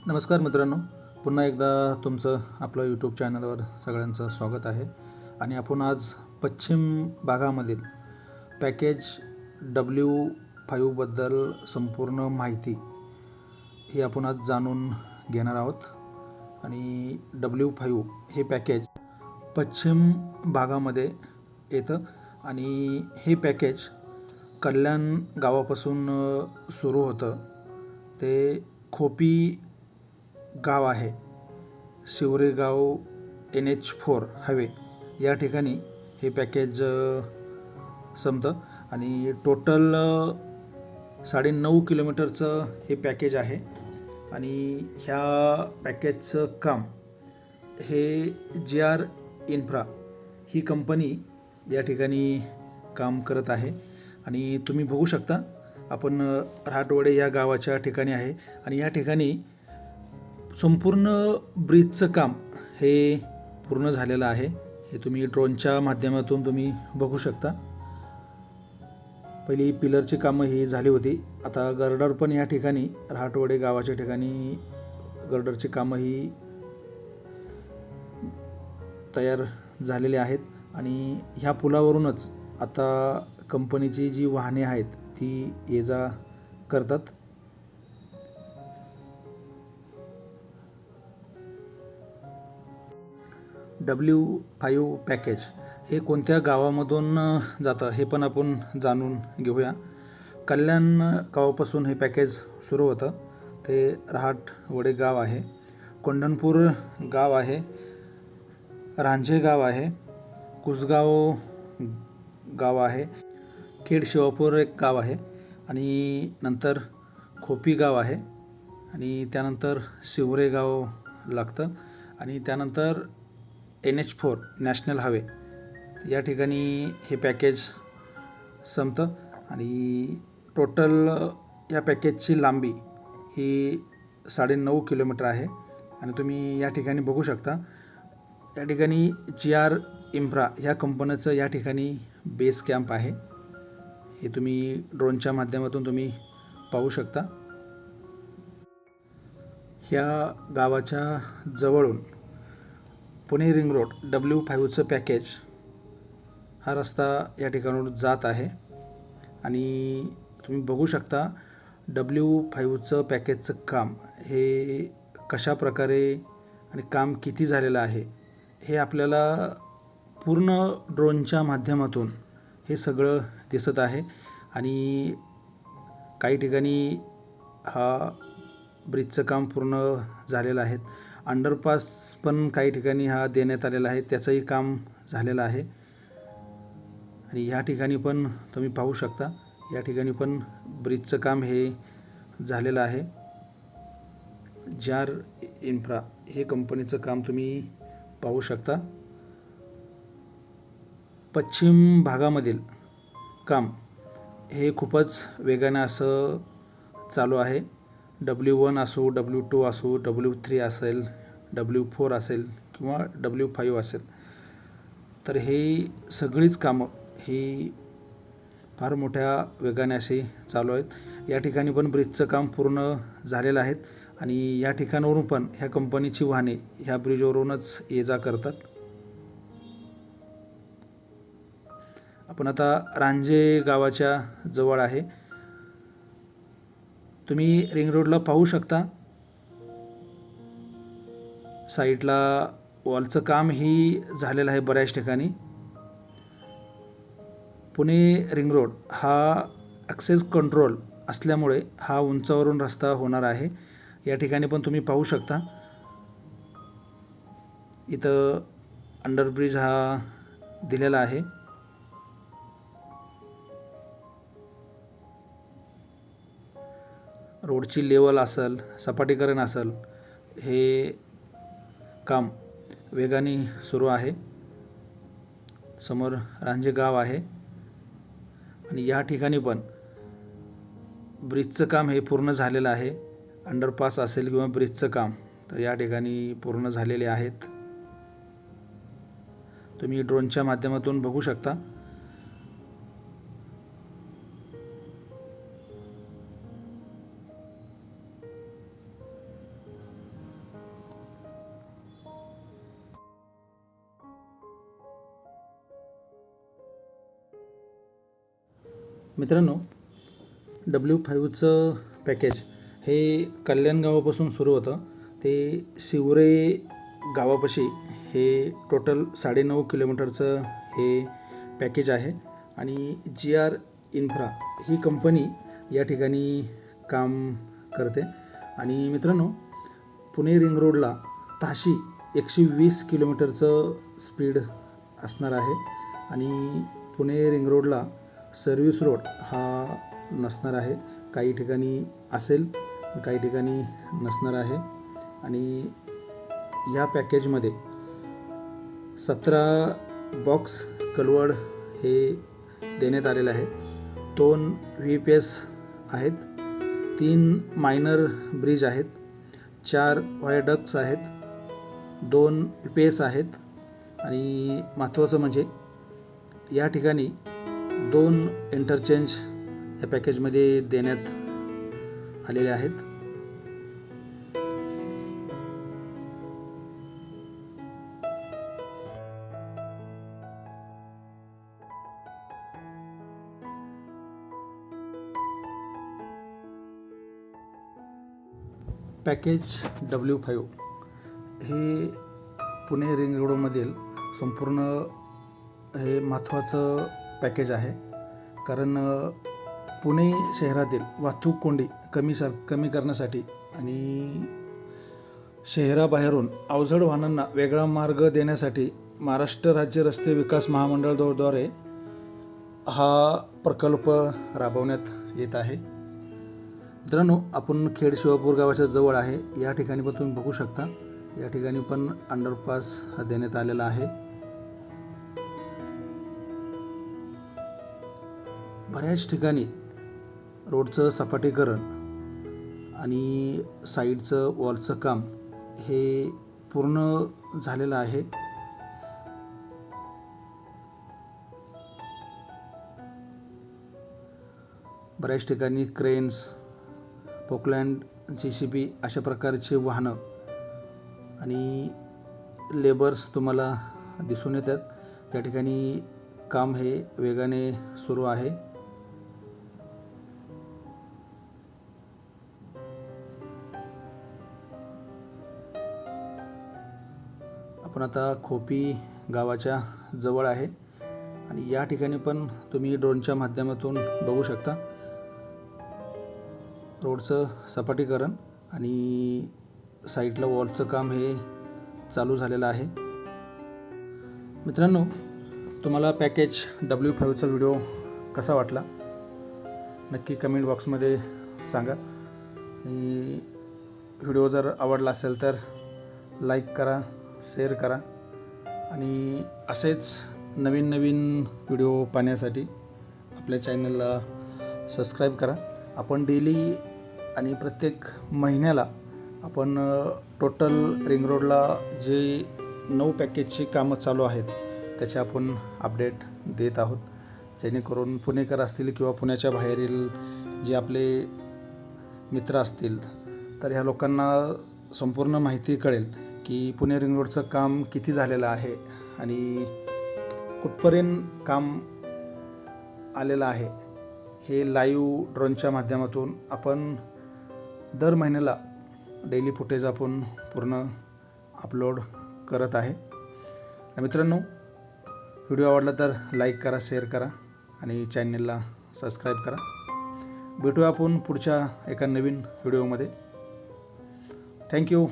नमस्कार मित्रांनो, पुन्हा एकदा तुमचं आपलं यूट्यूब चॅनलवर सगळ्यांचं स्वागत आहे. आणि आपण आज पश्चिम भागामधील पॅकेज W5बद्दल संपूर्ण माहिती ही आपण आज जाणून घेणार आहोत. आणि W5 हे पॅकेज पश्चिम भागामध्ये येतं आणि हे पॅकेज कल्याण गावापासून सुरू होतं. ते खोपी गाव आहे, शिवरेगाव NH4 हायवे या ठिकाणी हे पॅकेज संपतं. आणि टोटल 9.5 किलोमीटरचं हे पॅकेज आहे. आणि ह्या पॅकेजचं काम हे GR इन्फ्रा ही कंपनी या ठिकाणी काम करत आहे. आणि तुम्ही बघू शकता, आपण रहाटवडे या गावाच्या ठिकाणी आहे आणि या ठिकाणी संपूर्ण ब्रिजचं काम हे पूर्ण झालेलं आहे. हे तुम्ही ड्रोनच्या माध्यमातून तुम्ही बघू शकता. पहिली पिलरची कामं ही झाली होती. आता गर्डर पण या ठिकाणी रहाटवडे गावाच्या ठिकाणी गर्डरची कामं ही तयार झालेली आहेत. आणि ह्या पुलावरूनच आता कंपनीची जी वाहने आहेत ती ये जा करतात. W5 पॅकेज हे कोणत्या गावामधून जातं हे पण आपण जाणून घेऊया. कल्याण गावापासून हे पॅकेज सुरू होतं. ते रहाटवडे गाव आहे, कोंढणपूर गाव आहे, रांझे गाव आहे, कुसगाव गाव आहे, खेड शिवापूर एक गाव आहे आणि नंतर खोपी गाव आहे आणि त्यानंतर शिवरेगाव लागतं आणि त्यानंतर NH4 नॅशनल हायवे या ठिकाणी हे पॅकेज संपतं. आणि टोटल या पॅकेजची लांबी ही 9.5 किलोमीटर आहे. आणि तुम्ही या ठिकाणी बघू शकता, या ठिकाणी GR इन्फ्रा ह्या कंपनीचं या ठिकाणी बेस कॅम्प आहे. हे तुम्ही ड्रोनच्या माध्यमातून तुम्ही पाहू शकता. ह्या गावाच्या जवळून पुणे रिंग रोड W5चं पॅकेज हा रस्ता या ठिकाणाहून जात आहे. आणि तुम्ही बघू शकता W5चं पॅकेजचं काम हे कशा प्रकारे आणि काम किती झालेलं आहे हे आपल्याला पूर्ण ड्रोनच्या माध्यमातून हे सगळं दिसत आहे. आणि काही ठिकाणी हा ब्रिजचं काम पूर्ण झालेलं आहे. अंडरपास पण काही ठिकाणी हा देण्यात आलेला आहे, त्याचंही काम झालेलं आहे. आणि ह्या ठिकाणी पण तुम्ही पाहू शकता, या ठिकाणी पण ब्रिजचं काम हे झालेलं आहे. GR इन्फ्रा हे कंपनीचं काम तुम्ही पाहू शकता. पश्चिम भागामधील काम हे खूपच वेगाने असं चालू आहे. W1 असो, W2 असो, W3 असेल, W4 असेल किंवा W5 असेल, तर हे सगळीच कामं ही फार मोठ्या वेगाने अशी चालू आहेत. या ठिकाणी पण ब्रिजचं काम पूर्ण झालेलं आहे आणि या ठिकाणावरून पण ह्या कंपनीची वाहने ह्या ब्रिजवरूनच ये जा करतात. आपण आता रांझे गावाच्या जवळ आहे. तुम्ही रिंग रोडला पाहू शकता, साईडला वॉलचं काम ही झालेलं आहे बऱ्याच ठिकाणी. पुणे रिंग रोड हा ॲक्सेस कंट्रोल असल्यामुळे हा उंचावरून रस्ता होणार आहे. या ठिकाणी पण तुम्ही पाहू शकता, इथं अंडरब्रिज हा दिलेला आहे. रोडची लेवल असेल, सपाटीकरण असेल, हे काम वेगाने सुरू आहे. समोर रांझे गाव आहे आणि या ठिकाणी पण ब्रिजचं काम हे पूर्ण झालेलं आहे. अंडरपास असेल किंवा ब्रिजचं काम तर या ठिकाणी पूर्ण झालेले आहेत. तुम्ही ड्रोनच्या माध्यमातून बघू शकता. मित्रांनो, W5चं पॅकेज हे कल्याण गावापासून सुरू होतं. ते शिवरे गावापाशी हे टोटल 9.5 किलोमीटरचं हे पॅकेज आहे आणि GR इन्फ्रा ही कंपनी या ठिकाणी काम करते. आणि मित्रांनो, पुणे रिंग रोडला ताशी 120 किलोमीटरचं स्पीड असणार आहे आणि पुणे रिंग रोडला सर्व्हिस रोड हा नसणार आहे. काही ठिकाणी असेल, काही ठिकाणी नसणार आहे. आणि या पॅकेजमध्ये 17 बॉक्स कलवड हे देण्यात आलेले आहेत. 2 VPS आहेत, 3 मायनर ब्रिज आहेत, 4 व्हायडक्ट्स आहेत, 2 PPS आहेत आणि महत्त्वाचं म्हणजे या ठिकाणी 2 इंटरचेंज या पॅकेजमध्ये देण्यात आलेले आहेत. पॅकेज W5 हे पुणे रिंग रोडमधील संपूर्ण हे महत्त्वाचं पॅकेज आहे. कारण पुणे शहरातील वाहतूक कोंडी कमी करण्यासाठी आणि शहराबाहेरून अवजड वाहनांना वेगळा मार्ग देण्यासाठी महाराष्ट्र राज्य रस्ते विकास महामंडळाद्वारे हा प्रकल्प राबवण्यात येत आहे. मित्रांनो, आपण खेड शिवापूर गावाच्या जवळ आहे. या ठिकाणी पण तुम्ही बघू शकता, या ठिकाणी पण अंडरपास हा देण्यात आलेला आहे. बऱ्याच ठिकाणी रोडचं सपाटीकरण आणि साईडचं वॉलचं काम हे पूर्ण झालेलं आहे. बऱ्याच ठिकाणी क्रेन्स, पोकलँड, JCB अशा प्रकारचे वाहनं आणि लेबर्स तुम्हाला दिसून येतात. त्या ठिकाणी काम हे वेगाने सुरू आहे. आपण आता खोपी गावाच्या जवळ आहे आणि या ठिकाणी पण तुम्ही ड्रोनच्या माध्यमातून बघू शकता रोडचं सपाटीकरण आणि साईडला वॉलचं काम हे चालू झालेलं आहे. मित्रांनो, तुम्हाला पॅकेज W5चा व्हिडिओ कसा वाटला नक्की कमेंट बॉक्समध्ये सांगा. आणि व्हिडिओ जर आवडला असेल तर लाईक करा, शेअर करा आणि असेच नवीन व्हिडिओ पाहण्यासाठी आपल्या चॅनलला सबस्क्राईब करा. आपण डेली आणि प्रत्येक महिन्याला आपण टोटल रिंग रोडला जे 9 पॅकेजची कामं चालू आहेत त्याचे आपण अपडेट देत आहोत, जेणेकरून पुणेकर असतील किंवा पुण्याच्या बाहेरील जे आपले मित्र असतील तर ह्या लोकांना संपूर्ण माहिती कळेल की पुणे रिंग रोडचं काम किती झालेलं आहे आणि कुठपर्यंत काम आलेलं आहे. हे लाईव्ह ड्रोनच्या माध्यमातून आपण दर महिन्याला डेली फुटेज आपण पूर्ण अपलोड करत आहे. मित्रांनो, व्हिडिओ आवडला तर लाईक करा, शेअर करा आणि चॅनलला सबस्क्राईब करा. भेटूया आपण पुढच्या एका नवीन व्हिडिओमध्ये. थँक्यू.